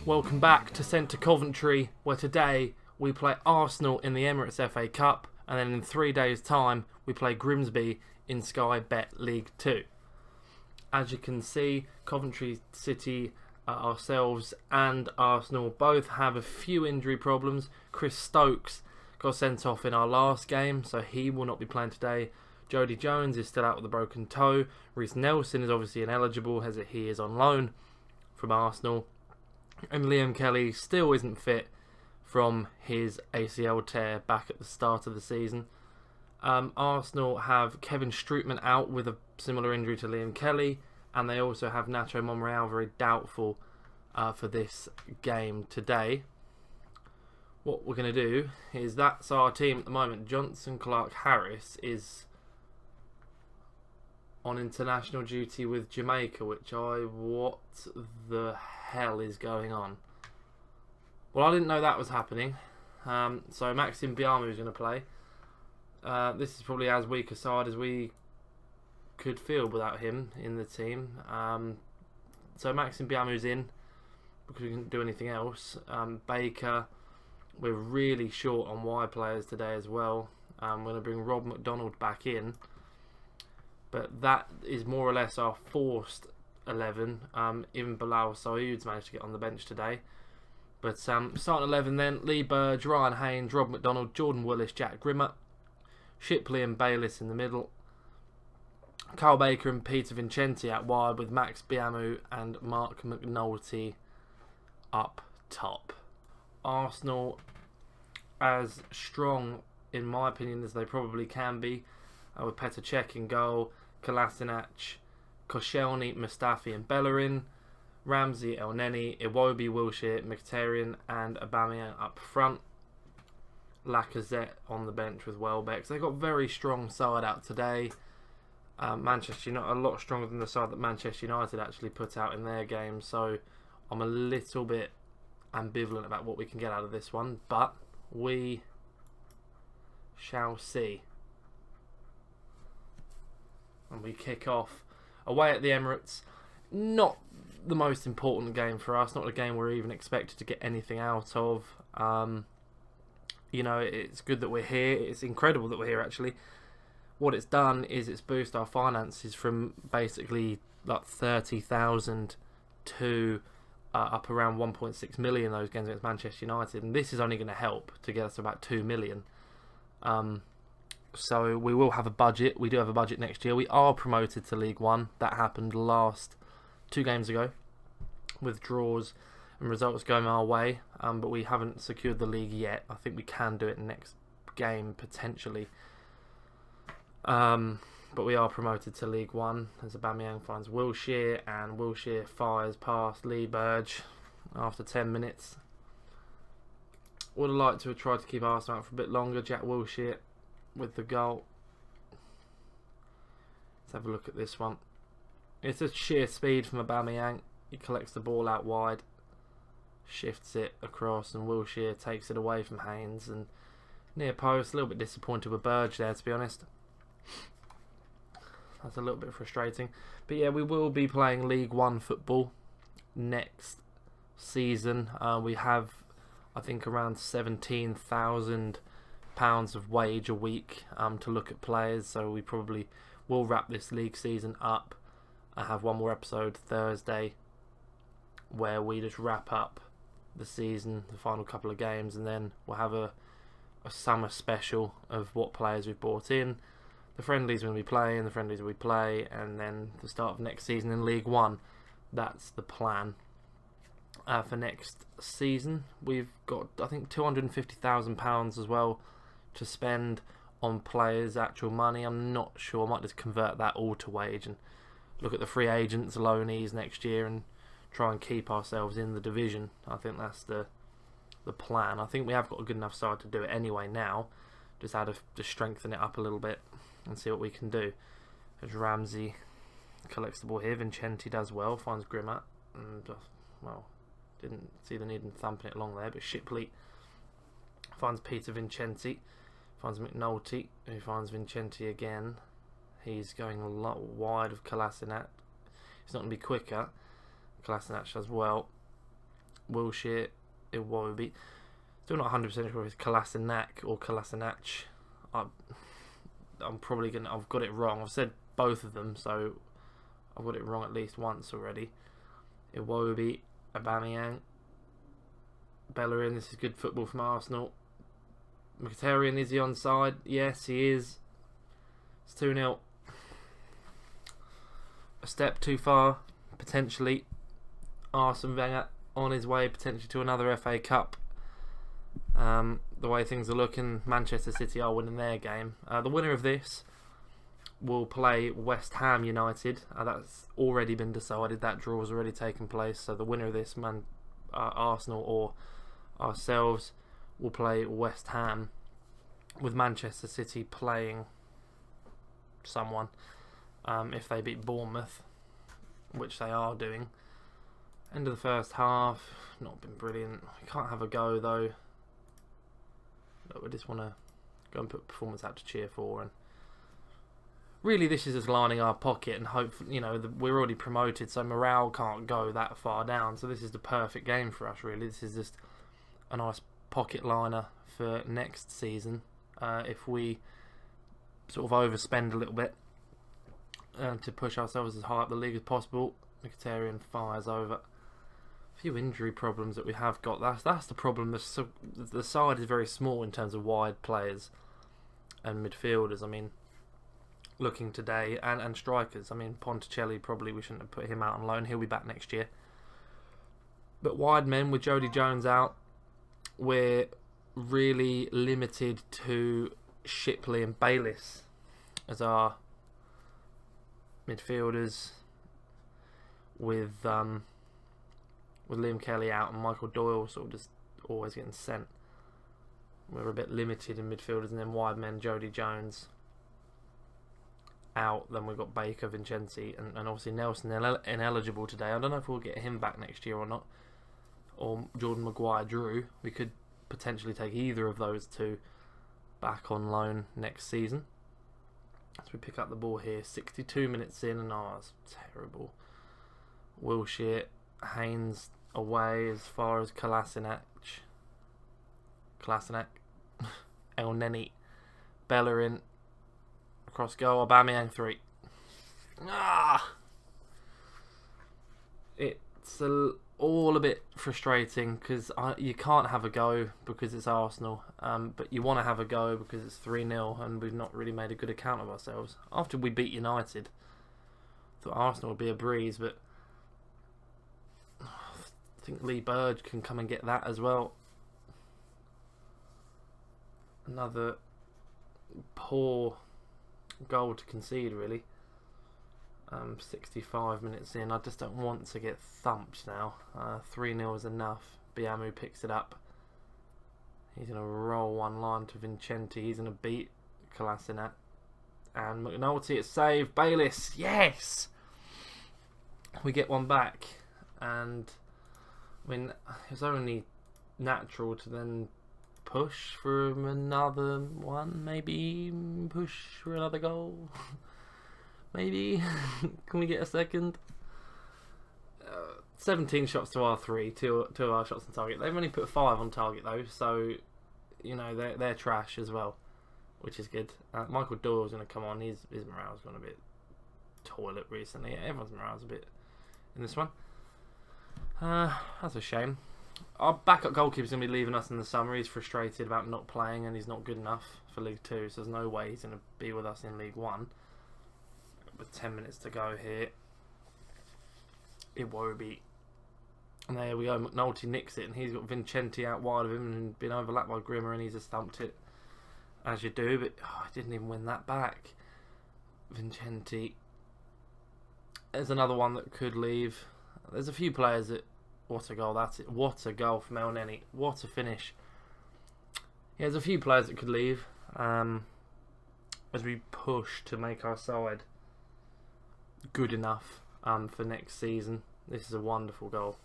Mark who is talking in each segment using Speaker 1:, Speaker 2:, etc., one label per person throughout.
Speaker 1: Welcome back to Centre Coventry, where today we play Arsenal in the Emirates FA Cup, and then in 3 days' time we play Grimsby in Sky Bet League 2. As you can see, Coventry City, ourselves and Arsenal both have a few injury problems. Chris Stokes got sent off in our last game, so he will not be playing today. Jody Jones is still out with a broken toe. Reece Nelson is obviously ineligible as he is on loan from Arsenal. And Liam Kelly still isn't fit from his ACL tear back at the start of the season. Arsenal have Kevin Strootman out with a similar injury to Liam Kelly, and they also have Nacho Monreal very doubtful for this game today. What we're going to do is, that's our team at the moment. Johnson Clark-Harris is on international duty with Jamaica, what the hell is going on? Well, I didn't know that was happening. So Maxime Biamou is going to play. This is probably as weak a side as we could field without him in the team. So Maxime Biamou's in because we couldn't do anything else. Baker, we're really short on wide players today as well. I'm going to bring Rob McDonald back in. But that is more or less our forced 11. Even Bilal Saoud's managed to get on the bench today. But starting 11 then: Lee Burge, Ryan Haynes, Rob McDonald, Jordan Willis, Jack Grimmer, Shipley and Bayliss in the middle, Carl Baker and Peter Vincenti out wide, with Max Biamou and Mark McNulty up top. Arsenal as strong, in my opinion, as they probably can be, with Petr Cech in goal, Kolasinac, Koscielny, Mustafi and Bellerin, Ramsey, Elneny, Iwobi, Wilshere, Mkhitaryan and Aubameyang up front. Lacazette on the bench with Welbeck. So they've got a very strong side out today. Manchester United, a lot stronger than the side that Manchester United actually put out in their game. So I'm a little bit ambivalent about what we can get out of this one, but we shall see. And we kick off away at the Emirates. Not the most important game for us, not a game we're even expected to get anything out of. You know, it's good that we're here. It's incredible that we're here, actually. What it's done is it's boosted our finances from basically like 30,000 to up around 1.6 million those games against Manchester United. And this is only going to help to get us to about 2 million. So we will have a budget. We do have a budget next year. We are promoted to League One. That happened last 2 games ago, with draws and results going our way. But we haven't secured the league yet. I think we can do it next game, potentially. But we are promoted to League One as Aubameyang finds Wilshere, and Wilshere fires past Lee Burge after 10 minutes. Would have liked to have tried to keep Arsene out for a bit longer. Jack Wilshere with the goal. Let's have a look at this one. It's a sheer speed from Aubameyang. He collects the ball out wide, shifts it across, and Wilshere takes it away from Haynes and near post. A little bit disappointed with Burge there, to be honest. That's a little bit frustrating. But yeah, we will be playing League One football next season. We have, I think, around £17,000 of wage a week to look at players, so we probably will wrap this league season up. I have one more episode Thursday where we just wrap up the season, the final couple of games, and then we'll have a summer special of what players we've brought in, the friendlies when we play, and the friendlies we play, and then the start of next season in League One. That's the plan. For next season, we've got, I think, £250,000 as well to spend on players' actual money. I'm not sure. I might just convert that all to wage and look at the free agents, loanees next year, and try and keep ourselves in the division. I think that's the plan. I think we have got a good enough side to do it anyway now. Just had to strengthen it up a little bit and see what we can do. As Ramsey collects the ball here, Vincenti does well, finds Grimmer, and well, didn't see the need in thumping it along there, but Shipley finds Peter Vincenti, finds McNulty, who finds Vincenti again. He's going a lot wide of Kolasinac. He's not going to be quicker. Kolasinac as well. Wilshere. It will be. Still not 100% sure if it's Kolasinac or Kolasinac. I'm probably gonna. I've got it wrong. I've said both of them, so I've got it wrong at least once already. Iwobi, Aubameyang, Bellerin. This is good football from Arsenal. Mkhitaryan, is he onside? Yes, he is. It's 2-0. A step too far, potentially. Arsene Wenger on his way potentially to another FA Cup. The way things are looking, Manchester City are winning their game. The winner of this will play West Ham United. That's already been decided. That draw has already taken place. So the winner of this, Arsenal or ourselves, will play West Ham, with Manchester City playing someone if they beat Bournemouth, which they are doing. End of the first half, not been brilliant. We can't have a go though. But we just want to go and put performance out to cheer for, and really this is just lining our pocket and hope, you know, we're already promoted, so morale can't go that far down. So this is the perfect game for us, really. This is just a nice pocket liner for next season if we sort of overspend a little bit to push ourselves as high up the league as possible. Mkhitaryan fires over. A few injury problems that we have got. That's the problem. The side is very small in terms of wide players and midfielders. I mean, looking today, and strikers. I mean, Ponticelli, probably we shouldn't have put him out on loan. He'll be back next year. But wide men, with Jody Jones out, we're really limited to Shipley and Bayliss as our midfielders, with Liam Kelly out and Michael Doyle sort of just always getting sent. We're a bit limited in midfielders, and then wide men, Jody Jones out. Then we've got Baker, Vincenzi, and obviously Nelson ineligible today. I don't know if we'll get him back next year or not, or Jordan Maguire-Drew. We could potentially take either of those two back on loan next season. As we pick up the ball here, 62 minutes in, and it's terrible. Wilshere, Haynes away as far as Kolasinac, El Neni, Bellerin, across goal, Aubameyang 3. It's all a bit frustrating because you can't have a go because it's Arsenal, but you want to have a go because it's 3-0 and we've not really made a good account of ourselves. After we beat United, I thought Arsenal would be a breeze, but I think Lee Burge can come and get that as well. Another poor goal to concede, really. 65 minutes in. I just don't want to get thumped now. 3-0 is enough. Biamu picks it up. He's going to roll one line to Vincenti. He's going to beat Kolasinac. And McNulty, it's saved. Bayliss, yes! We get one back. And I mean, it's only natural to then push for another one, maybe push for another goal. Maybe. Can we get a second? 17 shots to our 3, two of our shots on target. They've only put 5 on target though, so you know they're trash as well, which is good. Michael Doyle's going to come on. His morale's gone a bit toilet recently. Everyone's morale's a bit in this one. That's a shame. Our backup goalkeeper's going to be leaving us in the summer. He's frustrated about not playing and he's not good enough for League 2, so there's no way he's going to be with us in League 1. With 10 minutes to go here, Iwobi, and there we go. McNulty nicks it, and he's got Vincenti out wide of him and been overlapped by Grimmer, and he's just stumped it, as you do. But I didn't even win that back. Vincenti. There's another one that could leave. There's a few players that. What a goal! That's it. What a goal from El Neni. What a finish. Yeah, there's a few players that could leave as we push to make our side good enough for next season. This is a wonderful goal.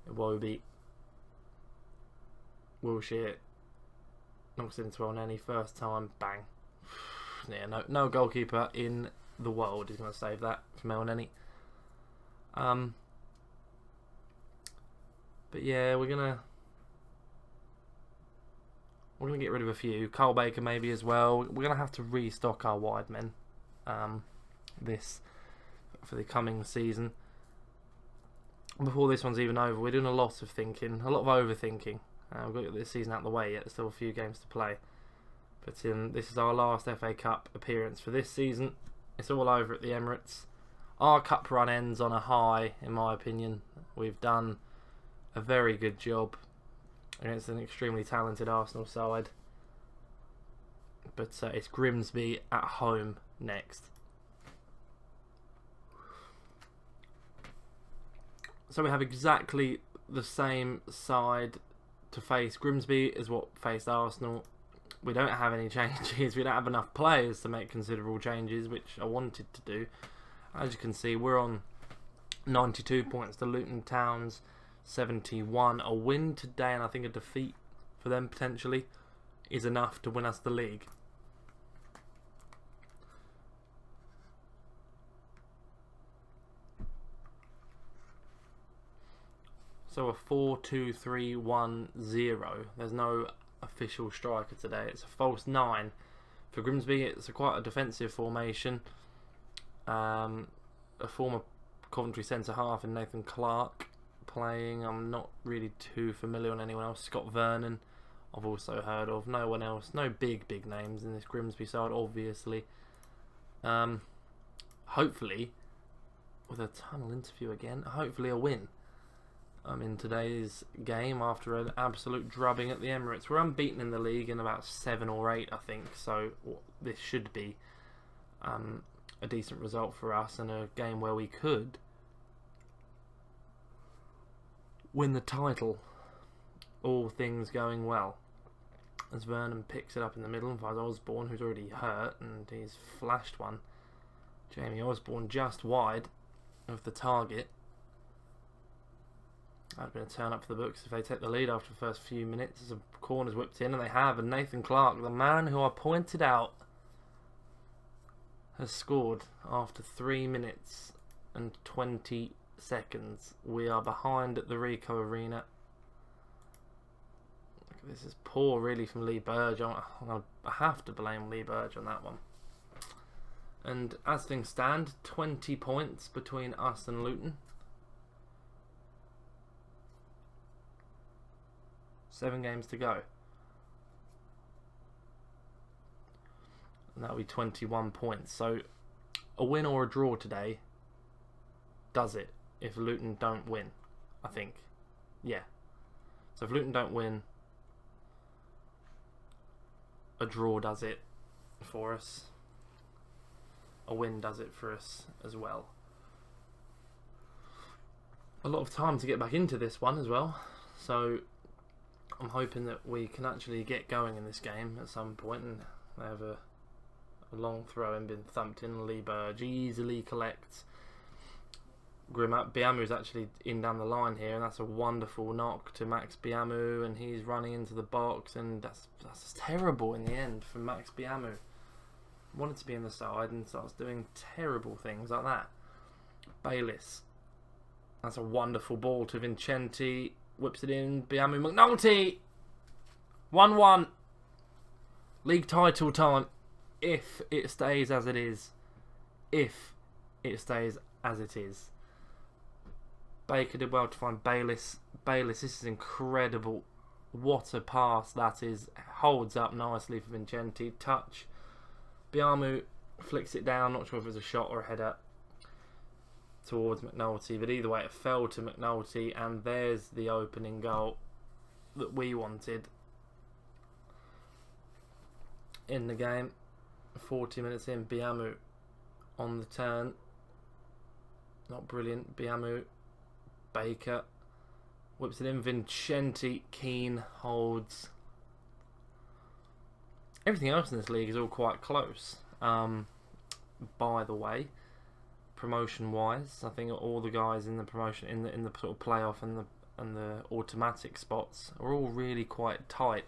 Speaker 1: Iwobi, Wilshere knocks into El Neni first time, bang. Yeah, no goalkeeper in the world is going to save that from El Neni. But yeah, we're gonna get rid of a few. Carl Baker maybe as well. We're gonna have to restock our wide men. This for the coming season. Before this one's even over, we're doing a lot of thinking, a lot of overthinking. We've got this season out of the way yet. There's still a few games to play. But this is our last FA Cup appearance for this season. It's all over at the Emirates. Our cup run ends on a high, in my opinion. We've done a very good job against an extremely talented Arsenal side. But it's Grimsby at home next. So we have exactly the same side to face. Grimsby is what faced Arsenal. We don't have any changes. We don't have enough players to make considerable changes, which I wanted to do. As you can see, we're on 92 points to Luton Town's 71. A win today, and I think a defeat for them potentially, is enough to win us the league. So a 4-2-3-1-0. There's no official striker today. It's a false 9 for Grimsby. It's quite a defensive formation. A former Coventry centre half in Nathan Clark playing. I'm not really too familiar on anyone else. Scott Vernon, I've also heard of. No one else. No big names in this Grimsby side, obviously. Hopefully, with a tunnel interview again, hopefully a win. In today's game after an absolute drubbing at the Emirates. We're unbeaten in the league in about 7 or 8, I think. So this should be a decent result for us, and a game where we could win the title, all things going well. As Vernon picks it up in the middle and finds Osborne, who's already hurt, and he's flashed one. Jamie Osborne just wide of the target. That'd been a turn up for the books if they take the lead after the first few minutes. As a corner's whipped in, and they have. And Nathan Clark, the man who I pointed out, has scored after 3 minutes and 20 seconds. We are behind at the Rico Arena. This is poor, really, from Lee Burge. I have to blame Lee Burge on that one. And as things stand, 20 points between us and Luton. 7 games to go. And that'll be 21 points. So a win or a draw today does it if Luton don't win, I think. Yeah. So if Luton don't win, a draw does it for us. A win does it for us as well. A lot of time to get back into this one as well. So I'm hoping that we can actually get going in this game at some point, and they have a long throw and been thumped in. Lee Burge easily collects. Biamu's actually in down the line here, and that's a wonderful knock to Max Biamu, and he's running into the box, and that's terrible in the end for Max Biamu. Wanted to be in the side and starts doing terrible things like that. Bayliss. That's a wonderful ball to Vincenti. Whips it in. Biamu McNulty. 1-1. League title time. If it stays as it is. If it stays as it is. Baker did well to find Bayliss. Bayliss, this is incredible. What a pass that is. Holds up nicely for Vincenti. Touch. Biamu flicks it down. Not sure if it was a shot or a header towards McNulty, but either way it fell to McNulty, and there's the opening goal that we wanted in the game. 40 minutes in, Biamu on the turn. Not brilliant. Biamu, Baker whips it in. Vincenti, Keane holds. Everything else in this league is all quite close. By the way, promotion wise, I think all the guys in the promotion in the sort of playoff and the automatic spots are all really quite tight.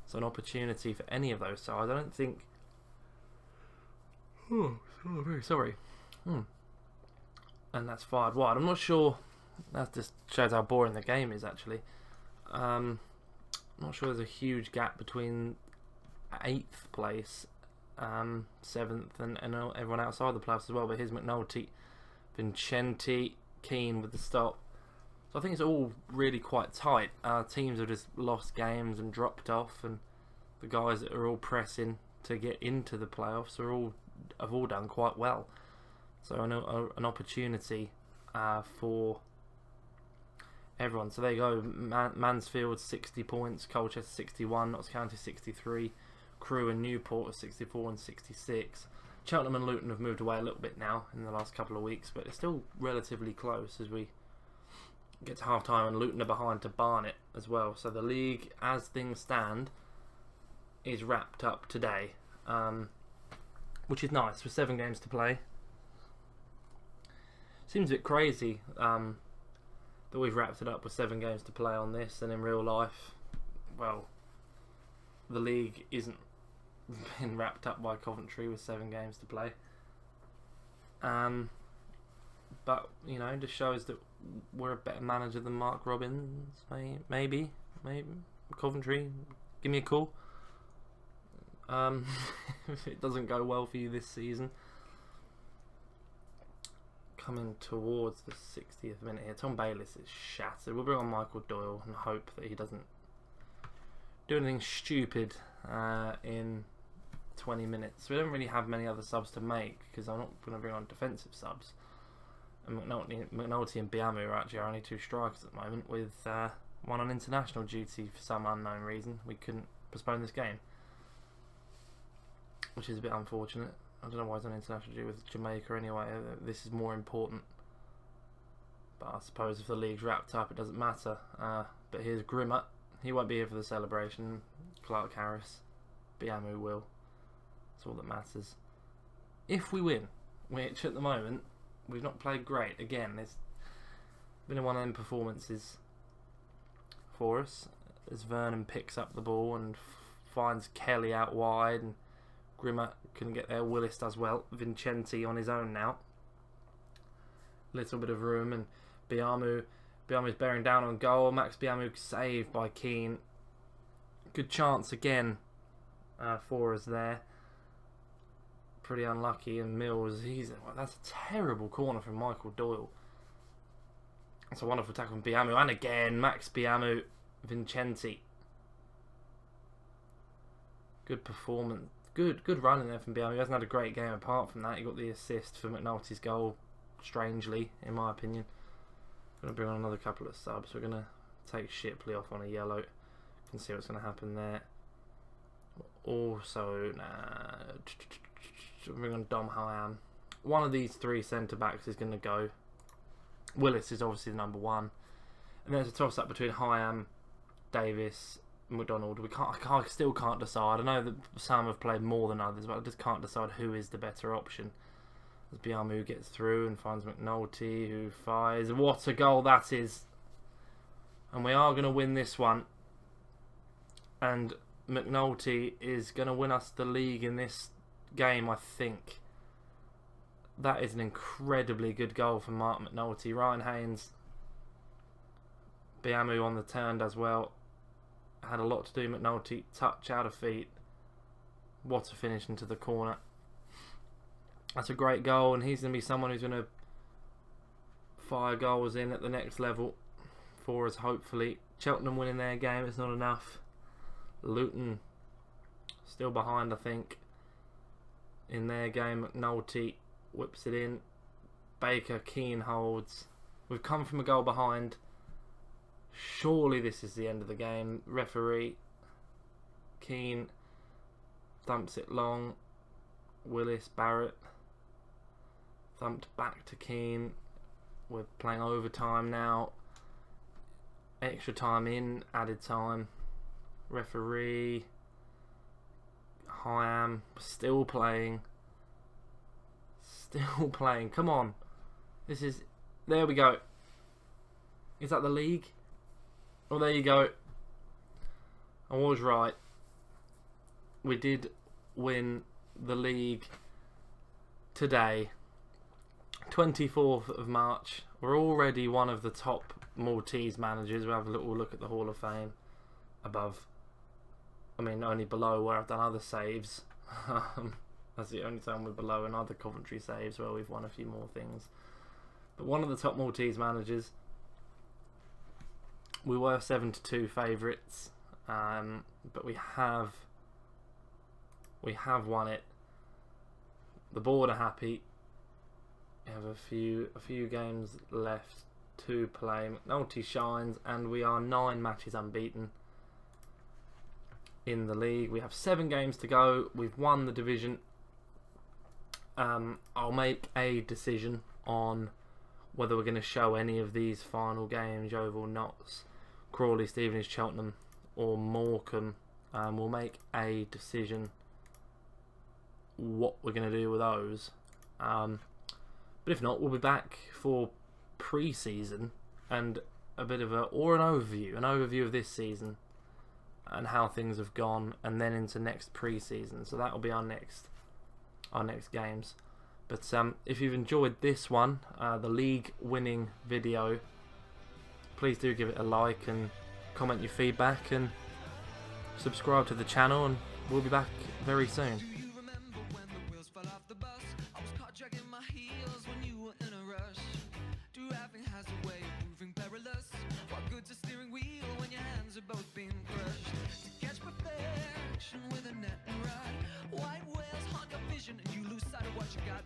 Speaker 1: So an opportunity for any of those sides. I don't think. Oh, very sorry. And that's fired wide. I'm not sure That just shows how boring the game is, actually. Not sure there's a huge gap between 8th place, 7th, and everyone outside the playoffs as well. But here's McNulty, Vincenti, Keane with the stop. So I think it's all really quite tight. Teams have just lost games and dropped off, and the guys that are all pressing to get into the playoffs have all done quite well. So an opportunity for everyone. So there you go. Mansfield 60 points, Colchester 61, Notts County 63, Crewe and Newport are 64 and 66. Cheltenham and Luton have moved away a little bit now in the last couple of weeks, but it's still relatively close as we get to half time, and Luton are behind to Barnet as well. So the league, as things stand, is wrapped up today, which is nice with 7 games to play. Seems a bit crazy that we've wrapped it up with 7 games to play on this, and in real life, well, the league isn't been wrapped up by Coventry with 7 games to play. But, you know, it just shows that we're a better manager than Mark Robbins. Maybe. Coventry, give me a call. If it doesn't go well for you this season. Coming towards the 60th minute here. Tom Bayliss is shattered. We'll bring on Michael Doyle and hope that he doesn't do anything stupid in 20 minutes. We don't really have many other subs to make because I'm not going to bring on defensive subs. And McNulty and Biamu are actually our only 2 strikers at the moment, with one on international duty for some unknown reason. We couldn't postpone this game, which is a bit unfortunate. I don't know why he's on international duty with Jamaica anyway. This is more important. But I suppose if the league's wrapped up, it doesn't matter. But here's Grimmer. He won't be here for the celebration. Clark Harris. Biamu will. That's all that matters. If we win, which at the moment, we've not played great. Again, it's been one of them performances for us. As Vernon picks up the ball and finds Kelly out wide, and Grimmer couldn't get there. Willis does well. Vincenti on his own now. Little bit of room, and Biamu's bearing down on goal. Max Biamu saved by Keane. Good chance again for us there. Pretty unlucky, and Mills, that's a terrible corner from Michael Doyle. That's a wonderful tackle from Biamu, and again Max Biamu, Vincenti. Good performance. Good run in there from Biamu. He hasn't had a great game apart from that. He got the assist for McNulty's goal, strangely, in my opinion. Going to bring on another couple of subs. We're going to take Shipley off on a yellow. You can see what's going to happen there. Also, bring on Dom Hyam. One of these 3 centre-backs is going to go. Willis is obviously the number 1. And there's a toss-up between Hyam, Davis, McDonald. I still can't decide. I know that some have played more than others, but I just can't decide who is the better option. As Biamu gets through and finds McNulty, who fires. What a goal that is! And we are going to win this one. And McNulty is going to win us the league in this game, I think. That is an incredibly good goal from Mark McNulty. Ryan Haynes, Biamu on the turn does well. Had a lot to do. McNulty, touch out of feet. What a finish into the corner. That's a great goal, and he's going to be someone who's going to fire goals in at the next level for us, hopefully. Cheltenham winning their game is not enough. Luton still behind, I think, in their game. McNulty whips it in. Baker, Keane holds. We've come from a goal behind. Surely this is the end of the game. Referee Keane thumps it long. Willis, Barrett thumped back to Keane. We're playing overtime now. Extra time in, added time. Referee Hyam still playing. Still playing. Come on. This is... There we go. Is that the league? Well, there you go. I was right. We did win the league today. 24th of March. We're already one of the top Maltese managers. We'll have a little look at the Hall of Fame above. I mean, only below where I've done other saves. That's the only time we're below another Coventry saves where we've won a few more things. But one of the top Maltese managers. We were 7-2 favourites, but we have won it. The board are happy. We have a few games left to play. McNulty shines, and we are 9 matches unbeaten in the league. We have 7 games to go. We've won the division. I'll make a decision on whether we're going to show any of these final games: Yeovil, Notts, Crawley, Stevenage, Cheltenham, or Morecambe. We'll make a decision what we're going to do with those. But if not, we'll be back for pre-season and a bit of an overview of this season and how things have gone, and then into next pre-season. So that will be our next games. But if you've enjoyed this one, the league winning video, please do give it a like and comment your feedback and subscribe to the channel, and we'll be back very soon.
Speaker 2: Both being crushed to catch perfection with a net and rod. White whales haunt your vision, and you lose sight of what you got.